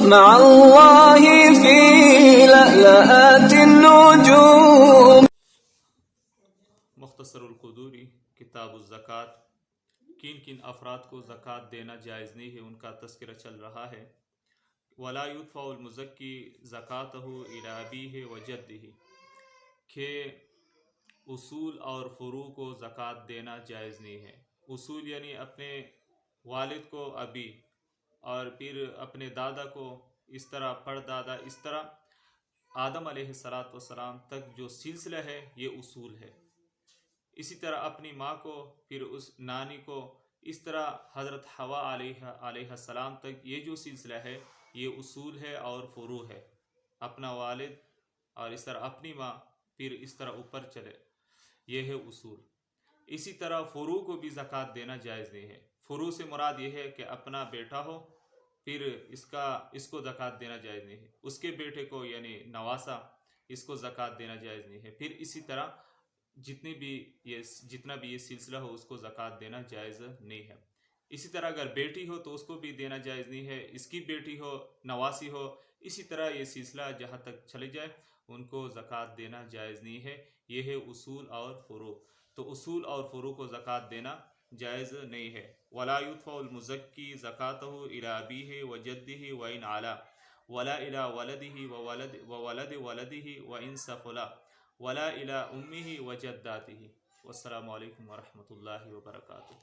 مع الله في لألآت النجوم. مختصر القدوری کتاب الزکوٰۃ. کن کن افراد کو زکوٰۃ دینا جائز نہیں ہے ان کا تذکرہ چل رہا ہے. ولا يدفع المزکی زکاتہ الی ابیہ وجدہ، کہ اصول اور فروع کو زکوٰۃ دینا جائز نہیں ہے. اصول یعنی اپنے والد کو ابی، اور پھر اپنے دادا کو اس طرح، پردادا، اس طرح آدم علیہ السلام تک جو سلسلہ ہے یہ اصول ہے. اسی طرح اپنی ماں کو، پھر اس نانی کو، اس طرح حضرت حوا علیہ السلام تک یہ جو سلسلہ ہے یہ اصول ہے اور فروع ہے. اپنا والد اور اس طرح اپنی ماں، پھر اس طرح اوپر چلے، یہ ہے اصول. اسی طرح فروع کو بھی زکوٰۃ دینا جائز نہیں ہے. فروع سے مراد یہ ہے کہ اپنا بیٹا ہو، پھر اس کو زکوٰۃ دینا جائز نہیں ہے. اس کے بیٹے کو یعنی نواسا، اس کو زکوٰۃ دینا جائز نہیں ہے. پھر اسی طرح جتنا بھی یہ سلسلہ ہو اس کو زکوٰۃ دینا جائز نہیں ہے. اسی طرح اگر بیٹی ہو تو اس کو بھی دینا جائز نہیں ہے. اس کی بیٹی ہو، نواسی ہو، اسی طرح یہ سلسلہ جہاں تک چلے جائے ان کو زکوٰۃ دینا جائز نہیں ہے. یہ ہے اصول اور فروع. تو اصول اور فروع کو زکوٰۃ دینا جائز نہیں ہے. ولا يدفع المزکی زکاتہ الی ابیہ وجدہ وان علا، ولا الی ولدہ وولد ولدہ وان سفلا، ولا الی امہ وجداتہ. والسلام علیکم ورحمۃ اللہ وبرکاتہ.